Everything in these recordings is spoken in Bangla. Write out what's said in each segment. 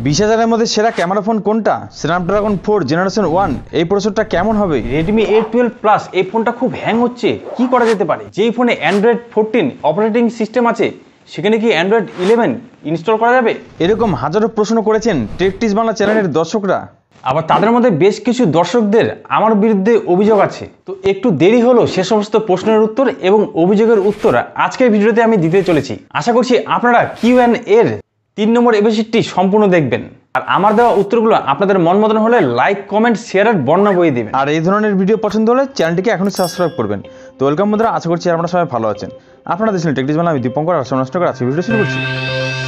20,000-এর মধ্যে সেরা ক্যামেরা ফোন কোনটা? স্ন্যাপড্রাগন 4 জেনারেশন 1 এই প্রসেসরটা কেমন হবে? রেডমি A12 প্লাস এই ফোনটা খুব হ্যাং হচ্ছে, কি করা যেতে পারে? যেই ফোনে অ্যান্ড্রয়েড 14 অপারেটিং সিস্টেম আছে সেখানে কি অ্যান্ড্রয়েড 11 ইনস্টল করা যাবে? এরকম হাজারো প্রশ্ন করেছেন টেকটিস বাংলা চ্যানেলের দর্শকরা। আবার তাদের মধ্যে বেশ কিছু দর্শকদের আমার বিরুদ্ধে অভিযোগ আছে। তো একটু দেরি হলো সে সমস্ত প্রশ্নের উত্তর এবং অভিযোগের উত্তর আজকের ভিডিওতে আমি দিতে চলেছি। আশা করছি আপনারা Q&A এর 3 নম্বর এপিসোডটি সম্পূর্ণ দেখবেন। আর আমার দেওয়া উত্তরগুলো আপনাদের মন মতন হলে লাইক, কমেন্ট, শেয়ার আর বর্ণনা বই দিবেন। আর এই ধরনের ভিডিও পছন্দ হলে চ্যানেলটিকে এখনই সাবস্ক্রাইব করবেন। তো ওয়েলকাম বন্ধুরা, আশা করছি আপনারা সবাই ভালো আছেন। আপনারা দেখছেন টেকটিস বাংলা, আমি দীপঙ্কর আর সোনাষ্টকর। আজকে ভিডিও শুরু করছি।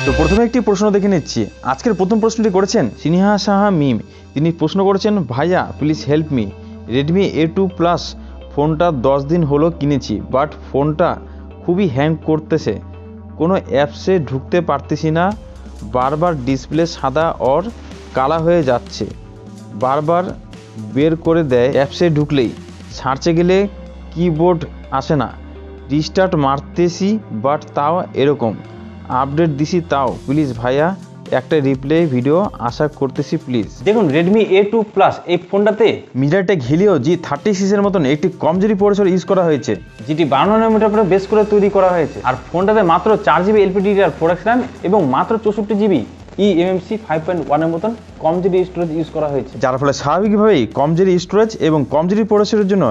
তো প্রথমে একটি প্রশ্ন দেখে নিচ্ছি। আজকের প্রথম প্রশ্নটি করেছেন সিনহা সাহা মিম। তিনি প্রশ্ন করেছেন, ভাইয়া please help me, Redmi A2 plus ফোনটা 10 দিন হলো কিনেছি, বাট ফোনটা খুবই হ্যাং করতেছে, কোনো অ্যাপসে ঢুকতে পারতেছি না, বারবার ডিসপ্লে সাদা আর কালা হয়ে যাচ্ছে, বারবার বের করে দেয় অ্যাপসে ঢুকলেই, সার্চে গেলে কিবোর্ড আসে না, রিস্টার্ট মারতেছি বাট তাও এরকম, আপডেট দিছি তাও, প্লিজ ভাইয়া একটা রিপ্লে ভিডিও আশা করতেছি প্লিজ। দেখুন, রেডমি A2 প্লাস এই ফোনটাতে মিডিয়াটেক হিলিও G36 এর মতন একটি কমজোরি প্রসেসর ইউজ করা হয়েছে, যেটি 52 ন্যানোমিটার উপরে বেস করে তৈরি করা হয়েছে। আর ফোনটাতে মাত্র 4GB LPDDR4X RAM এবং মাত্র 64GB eMMC 5.1 এর মতন কমজোরি স্টোরেজ ইউজ করা হয়েছে, যার ফলে স্বাভাবিকভাবেই কমজোরি স্টোরেজ এবং কমজোরি প্রসেসরের জন্য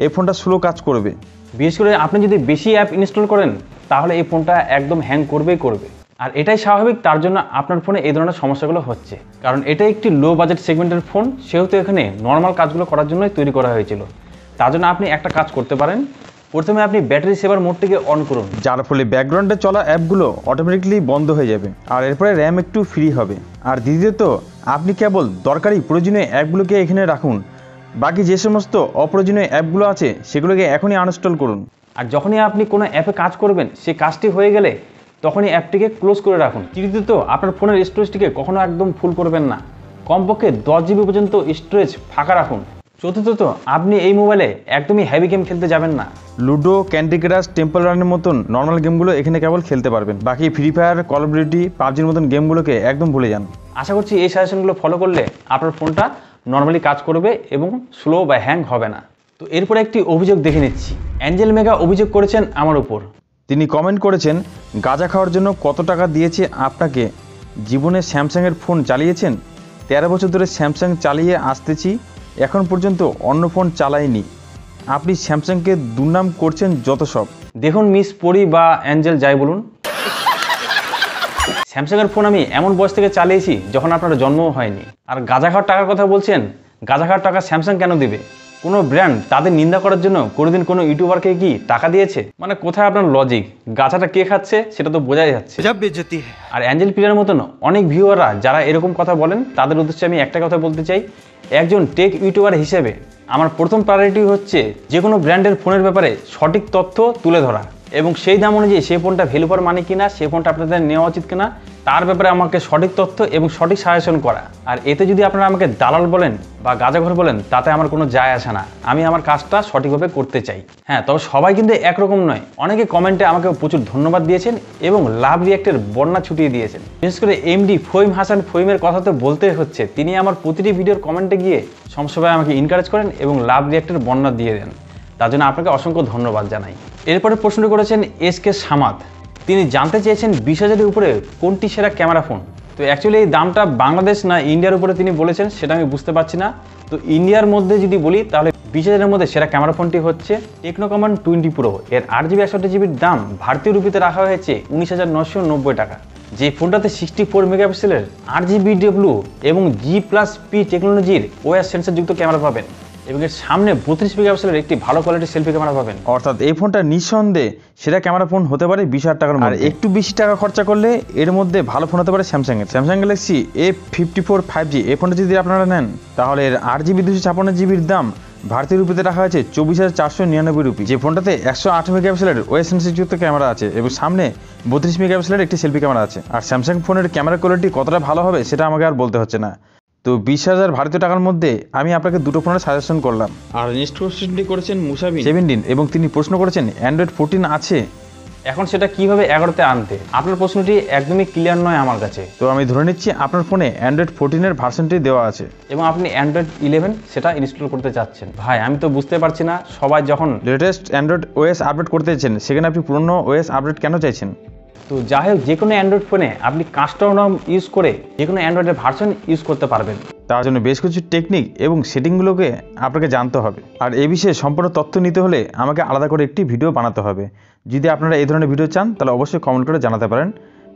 এই ফোনটা স্লো কাজ করবে। বিশেষ করে আপনি যদি বেশি অ্যাপ ইনস্টল করেন তাহলে এই ফোনটা একদম হ্যাং করবেই করবে। আর এটাই স্বাভাবিক, তার জন্য আপনার ফোনে এই ধরনের সমস্যাগুলো হচ্ছে, কারণ এটা একটি লো বাজেট সেগমেন্টের ফোন, সেহেতু এখানে নর্মাল কাজগুলো করার জন্যই তৈরি করা হয়েছিল। তার জন্য আপনি একটা কাজ করতে পারেন, প্রথমে আপনি ব্যাটারি সেভার মোডটিকে অন করুন, যার ফলে ব্যাকগ্রাউন্ডে চলা অ্যাপগুলো অটোমেটিকলি বন্ধ হয়ে যাবে আর এরপরে র্যাম একটু ফ্রি হবে। আর দ্বিতীয়ত আপনি কেবল দরকারি প্রয়োজনীয় অ্যাপগুলোকে এখানে রাখুন, বাকি যে সমস্ত অপ্রয়োজনীয় অ্যাপগুলো আছে সেগুলোকে এখনই আনইনস্টল করুন। আর যখনই আপনি কোনো অ্যাপে কাজ করবেন সেই কাজটি হয়ে গেলে তখনই অ্যাপটিকে ক্লোজ করে রাখুন। তৃতীয়ত আপনার ফোনের স্টোরেজটিকে কখনো একদম ফুল করবেন না, কমপক্ষে 10GB পর্যন্ত স্টোরেজ ফাঁকা রাখুন। চতুর্থত আপনি এই মোবাইলে একদমই হেভি গেম খেলতে যাবেন না। লুডো, ক্যান্ডি ক্রাশ, টেম্পল রানের মতন নর্মাল গেমগুলো এখানে কেবল খেলতে পারবেন, বাকি Free Fire, Call of Duty, পাবজির মতন গেমগুলোকে একদম ভুলে যান। আশা করছি এই সাজেশনগুলো ফলো করলে আপনার ফোনটা নর্মালি কাজ করবে এবং স্লো বা হ্যাং হবে না। তো এরপরে একটি অভিযোগ দেখে নিচ্ছি। অ্যাঞ্জেল মেগা অভিযোগ করেছেন আমার উপর। তিনি কমেন্ট করেছেন, গাঁজা খাওয়ার জন্য কত টাকা দিয়েছে আপনাকে? জীবনে স্যামসাংয়ের ফোন চালিয়েছেন? 13 বছর ধরে স্যামসাং চালিয়ে আসতেছি, এখন পর্যন্ত অন্য ফোন চালাইনি, আপনি স্যামসাংকে দুর্নাম করছেন যত সব। দেখুন মিস পরি বা অ্যাঞ্জেল যাই বলুন, স্যামসাংয়ের ফোন আমি এমন বয়স থেকে চালিয়েছি যখন আপনার জন্মও হয়নি। আর গাঁজা খাওয়ার টাকার কথা বলছেন, গাঁজা খাওয়ার টাকা স্যামসাং কেন দিবে? কোনো ব্র্যান্ড তাদের নিন্দা করার জন্য কোনোদিন কোনো ইউটিউবারকে কি টাকা দিয়েছে? মানে কোথায় আপনার লজিক? গাঁজাটা কে খাচ্ছে সেটা তো বোঝাই যাচ্ছে। আর অ্যাঞ্জেল পিলার মতন অনেক ভিউয়াররা যারা এরকম কথা বলেন তাদের উদ্দেশ্যে আমি একটা কথা বলতে চাই, একজন টেক ইউটিউবার হিসেবে আমার প্রথম প্রায়োরিটি হচ্ছে যে কোনো ব্র্যান্ডের ফোনের ব্যাপারে সঠিক তথ্য তুলে ধরা এবং সেই দাম অনুযায়ী সেই ফোনটা ভ্যালু ফর মানি কিনা, সেই ফোনটা আপনাদের নেওয়া উচিত কিনা তার ব্যাপারে আমাকে সঠিক তথ্য এবং সঠিক সাজেশন করা। আর এতে যদি আপনারা আমাকে দালাল বলেন বা গাঁজাখোর বলেন তাতে আমার কোনো যায় আসে না, আমি আমার কাজটা সঠিকভাবে করতে চাই। হ্যাঁ, তবে সবাই কিন্তু একরকম নয়। অনেকে কমেন্টে আমাকে প্রচুর ধন্যবাদ দিয়েছেন এবং লাভ রিয়াক্টের বর্ণনা ছুটিয়ে দিয়েছেন। বিশেষ করে এমডি ফহিম হাসান ফহিমের কথা তো বলতে হচ্ছে, তিনি আমার প্রতিটি ভিডিওর কমেন্টে গিয়ে সবসময় আমাকে এনকারেজ করেন এবং লাভ রিয়াক্টের বর্ণনা দিয়ে দেন, তার জন্য আপনাকে অসংখ্য ধন্যবাদ জানাই। এরপরে প্রশ্ন করেছেন SK সামাদ। তিনি জানতে চেয়েছেন 20,000-এর উপরে কোনটি সেরা ক্যামেরা ফোন। তো অ্যাকচুয়ালি এই দামটা বাংলাদেশ না ইন্ডিয়ার উপরে তিনি বলেছেন সেটা আমি বুঝতে পারছি না। তো ইন্ডিয়ার মধ্যে যদি বলি তাহলে 20,000-এর মধ্যে সেরা ক্যামেরা ফোনটি হচ্ছে টেকনো কমান্ড 20 প্রো। এর 8GB 61GBর দাম ভারতীয় রুপিতে রাখা হয়েছে 19,990 টাকা। যে ফোনটাতে 64 মেগাপিক্সেলের 8GB এবং G+P টেকনোলজির OIS সেন্সরযুক্ত ক্যামেরা পাবেন এবং এর সামনে 32 মেগাপিক্সেলের একটি ভালো কোয়ালিটির সেলফি ক্যামেরা পাবেন। অর্থাৎ এই ফোনটা নিঃসন্দেহে সেরা ক্যামেরা ফোন হতে পারে 20,000 টাকার মধ্যে। আর একটু বেশি টাকা খরচা করলে এর মধ্যে ভালো ফোন হতে পারে স্যামসাংয়ের স্যামসাং গ্যালাক্সি A54 5G। এই ফোনটা যদি আপনারা নেন তাহলে এর 8GB 256GBর দাম ভারতীয় রুপিতে রাখা হয়েছে 24,499 রুপি। যে ফোনটাতে 108 মেগাপিক্সেলের OIS সেন্সরযুক্ত ক্যামেরা আছে এবং সামনে 32 মেগাপিক্সেলের একটি সেলফি ক্যামেরা আছে। আর স্যামসাং ফোনের ক্যামেরা কোয়ালিটি কতটা ভালো হবে সেটা আমাকে আর বলতে হচ্ছে না। তো 20,000 ভারতীয় টাকার মধ্যে আমি আপনাকে দুটো ফোনের সাজেশন করলাম। আর নেক্সট কোশ্চেনটি করেছেন মুসাবিন 17 এবং তিনি প্রশ্ন করেছেন অ্যান্ড্রয়েড 14 আছে? এখন সেটা কিভাবে 11-তে আনতে, আপনার প্রশ্নটি একদমই ক্লিয়ার নয় আমার কাছে। তো আমি ধরে নিচ্ছি আপনার ফোনে অ্যান্ড্রয়েড 14-এর ভার্সনটি দেওয়া আছে এবং আপনি অ্যান্ড্রয়েড 11 সেটা ইনস্টল করতে চাচ্ছেন। ভাই আমি তো বুঝতে পারছি না, সবাই যখন লেটেস্ট অ্যান্ড্রয়েড ওএস আপডেট করতে চাইছেন, সেখানে আপনি পুরনো ওএস আপডেট কেন চাইছেন? তো যাই হোক, যে কোনো অ্যান্ড্রয়েড ফোনে আপনি কাস্টম রম ইউজ করে যে কোনো অ্যান্ড্রয়েডের ভার্সন ইউজ করতে পারবেন। তার জন্য বেশ কিছু টেকনিক এবং সেটিংগুলোকে আপনাকে জানতে হবে। আর এই বিষয়ে সম্পূর্ণ তথ্য নিতে হলে আমাকে আলাদা করে একটি ভিডিও বানাতে হবে। যদি আপনারা এই ধরনের ভিডিও চান তাহলে অবশ্যই কমেন্ট করে জানাতে পারেন,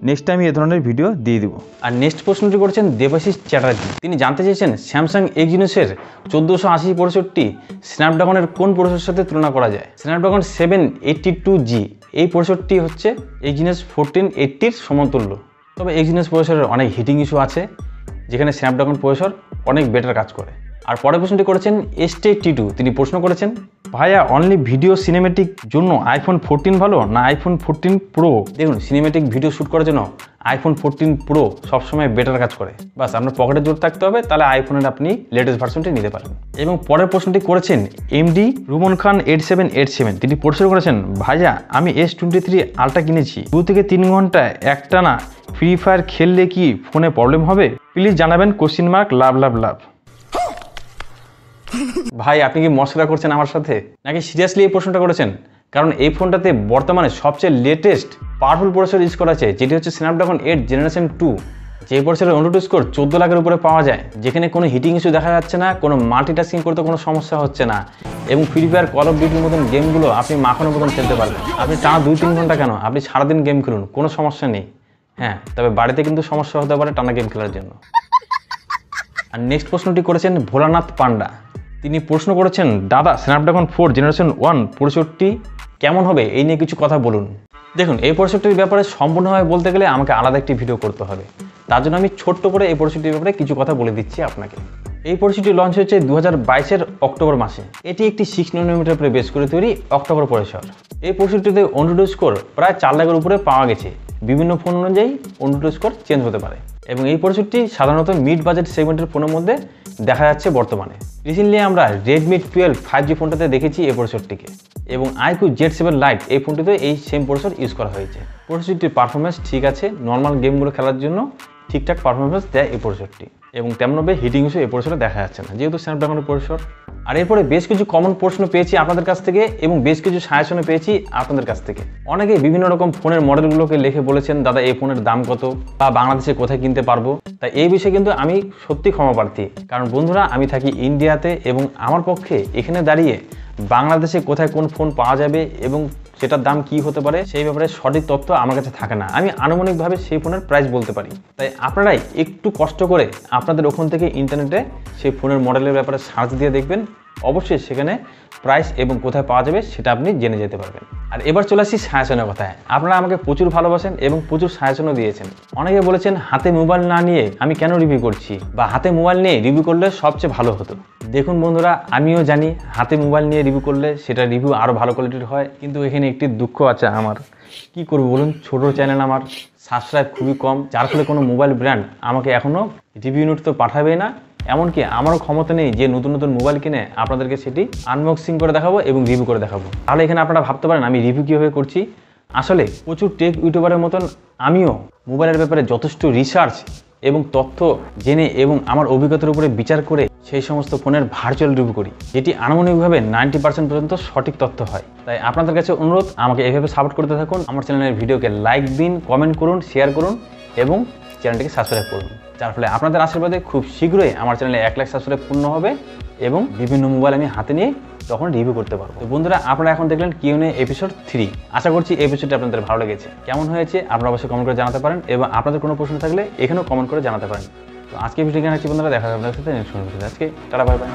নেক্সট টাইম এই ধরনের ভিডিও দিয়ে দিব। আর নেক্সট প্রশ্নটি করেছেন দেবাশিস চ্যাটার্জি। তিনি জানতে চেয়েছেন স্যামসাং এক্সিনোসের 1480/65 স্ন্যাপড্রাগনের কোন প্রসেসরের সাথে তুলনা করা যায়। স্ন্যাপড্রাগন 782G এই প্রসেসরটি হচ্ছে এক্সিনোস 1480-র সমতুল্য। তবে এক্সিনোস প্রসেসরের অনেক হিটিং ইস্যু আছে, যেখানে স্ন্যাপড্রাগন প্রসেসর অনেক বেটার কাজ করে। আর পরের প্রশ্নটি করেছেন ST2। তিনি প্রশ্ন করেছেন, ভাইয়া অনলি ভিডিও সিনেমেটিক জন্য আইফোন 14 ভালো না আইফোন 14 প্রো? দেখুন, সিনেমেটিক ভিডিও শ্যুট করার জন্য আইফোন 14 প্রো সবসময় বেটার কাজ করে। বাস আপনার পকেটে জোর থাকতে হবে, তাহলে আইফোনের আপনি লেটেস্ট ভার্সনটি নিতে পারেন। এবং পরের প্রশ্নটি করেছেন MD রুমন খান 8787। তিনি প্রশ্ন করেছেন, ভাইয়া আমি S23 আলট্রা কিনেছি, 2 থেকে 3 ঘন্টা একটানা ফ্রি ফায়ার খেললে কি ফোনে প্রবলেম হবে? প্লিজ জানাবেন, লাভ লাভ লাভ। ভাই আপনি কি মশলা করছেন আমার সাথে, নাকি সিরিয়াসলি এই প্রশ্নটা করেছেন? কারণ এই ফোনটাতে বর্তমানে সবচেয়ে লেটেস্ট পাওয়ারফুল প্রসেসর ইউজ করা আছে, যেটি হচ্ছে স্ন্যাপড্রাগন 8 জেনারেশন 2। যে প্রসেসরের অনুরোধ স্কোর 14 লাখের উপরে পাওয়া যায়, যেখানে কোনো হিটিং ইস্যু দেখা যাচ্ছে না, কোনো মাল্টিটাস্কিং করতে কোনো সমস্যা হচ্ছে না, এবং ফ্রি ফায়ার, কল অফ ডিউটির মতন গেমগুলো আপনি মাখানোর মতন খেলতে পারবেন। আপনি টানা 2-3 ঘন্টা কেন, আপনি সারাদিন গেম খেলুন, কোনো সমস্যা নেই। হ্যাঁ, তবে বাড়িতে কিন্তু সমস্যা হতে পারে টানা গেম খেলার জন্য। আর নেক্সট প্রশ্নটি করেছেন ভোলানাথ পান্ডা। তিনি প্রশ্ন করেছেন, দাদা স্ন্যাপড্রাগন 4 জেনারেশন 1 প্রসেসরটি কেমন হবে, এই নিয়ে কিছু কথা বলুন। দেখুন, এই প্রসেসরটির ব্যাপারে সম্পূর্ণভাবে বলতে গেলে আমাকে আলাদা একটি ভিডিও করতে হবে। তার জন্য আমি ছোট্ট করে এই প্রসেসরটির ব্যাপারে কিছু কথা বলে দিচ্ছি আপনাকে। এই প্রসেসরটি লঞ্চ হয়েছে 2022-এর অক্টোবর মাসে। এটি একটি 6 nanometer উপরে বেস করে তৈরি অক্টোবর প্রসেসর। এই প্রসেসরটিতে অনুরোধ স্কোর প্রায় 4 লাখের উপরে পাওয়া গেছে। বিভিন্ন ফোন অনুযায়ী অনুরোধ স্কোর চেঞ্জ হতে পারে, এবং এই প্রসেসরটি সাধারণত মিড বাজেট সেগমেন্টের ফোনের মধ্যে দেখা যাচ্ছে বর্তমানে। রিসেন্টলি আমরা রেডমি 12 5G ফোনটাতে দেখেছি এই প্রসেসরটিকে, এবং iQ Z7 Lite এই ফোনটিতে এই সেম প্রসেসর ইউজ করা হয়েছে। প্রসেসরটির পারফরমেন্স ঠিক আছে, নর্মাল গেমগুলো খেলার জন্য ঠিকঠাক পারফরমেন্স দেয় এই প্রসেসরটি, এবং তেমনভাবে হিটিং ইস্যু এই প্রসেসরে দেখা যাচ্ছে না, যেহেতু স্ন্যাপড্রাগনের প্রসেসর। আর এরপরে বেশ কিছু কমন প্রশ্ন পেয়েছি আপনাদের কাছ থেকে, এবং বেশ কিছু সাজেশনও পেয়েছি আপনাদের কাছ থেকে। অনেকেই বিভিন্ন রকম ফোনের মডেলগুলোকে লিখে বলেছেন, দাদা এই ফোনের দাম কত, বা বাংলাদেশে কোথায় কিনতে পারবো। তাই এই বিষয়ে কিন্তু আমি সত্যি ক্ষমা প্রার্থী, কারণ বন্ধুরা আমি থাকি ইন্ডিয়াতে, এবং আমার পক্ষে এখানে দাঁড়িয়ে বাংলাদেশে কোথায় কোন ফোন পাওয়া যাবে এবং সেটার দাম কি হতে পারে সেই ব্যাপারে সঠিক তথ্য আমার কাছে থাকে না। আমি আনুমানিকভাবে সেই ফোনের প্রাইস বলতে পারি। তাই আপনারাই একটু কষ্ট করে আপনাদের ওখান থেকে ইন্টারনেটে সেই ফোনের মডেলের ব্যাপারে সার্চ দিয়ে দেখবেন, অবশ্যই সেখানে প্রাইস এবং কোথায় পাওয়া যাবে সেটা আপনি জেনে যেতে পারবেন। আর এবার চলে আসছি সাজেশনের কথায়। আপনারা আমাকে প্রচুর ভালোবাসেন এবং প্রচুর সাজেশনও দিয়েছেন। অনেকে বলেছেন হাতে মোবাইল না নিয়ে আমি কেন রিভিউ করছি, বা হাতে মোবাইল নিয়ে রিভিউ করলে সবচেয়ে ভালো হতো। দেখুন বন্ধুরা, আমিও জানি হাতে মোবাইল নিয়ে রিভিউ করলে সেটা রিভিউ আরও ভালো কোয়ালিটির হয়, কিন্তু এখানে একটি দুঃখ আছে আমার। কি করব বলুন, ছোটো চ্যানেল, আমার সাবস্ক্রাইব খুবই কম, যার ফলে কোনো মোবাইল ব্র্যান্ড আমাকে এখনও রিভিউ নোট তো পাঠাবেই না। এমনকি আমারও ক্ষমতা নেই যে নতুন নতুন মোবাইল কিনে আপনাদেরকে সেটি আনবক্সিং করে দেখাবো এবং রিভিউ করে দেখাবো। তাহলে এখানে আপনারা ভাবতে পারেন আমি রিভিউ কীভাবে করছি। আসলে প্রচুর টেক ইউটিউবারের মতন আমিও মোবাইলের ব্যাপারে যথেষ্ট রিসার্চ এবং তথ্য জেনে এবং আমার অভিজ্ঞতার উপরে বিচার করে সেই সমস্ত ফোনের ভার্চুয়াল রিভিউ করি, যেটি আনুমানিকভাবে 90% পর্যন্ত সঠিক তথ্য হয়। তাই আপনাদের কাছে অনুরোধ, আমাকে এভাবে সাপোর্ট করতে থাকুন। আমার চ্যানেলের ভিডিওকে লাইক দিন, কমেন্ট করুন, শেয়ার করুন এবং চ্যানেলটিকে সাবস্ক্রাইব করুন, যার ফলে আপনাদের আশীর্বাদে খুব শীঘ্রই আমার চ্যানেলে 1 লাখ সাবস্ক্রাইব পূর্ণ হবে এবং বিভিন্ন মোবাইল আমি হাতে নিয়ে তখন রিভিউ করতে পারবো। তো বন্ধুরা, আপনারা এখন দেখলেন Q&A এপিসোড 3। আশা করছি এই এপিসোডটি আপনাদের ভালো লেগেছে। কেমন হয়েছে আপনারা অবশ্যই কমেন্ট করে জানাতে পারেন, এবং আপনাদের কোনো প্রশ্ন থাকলে এখানেও কমেন্ট করে জানাতে পারেন। তো আজকে ভিডিও এখানে বন্ধুরা, দেখা হবে আপনাদের সাথে নেক্সট ভিডিওতে। আজকে টাটা, বাই বাই।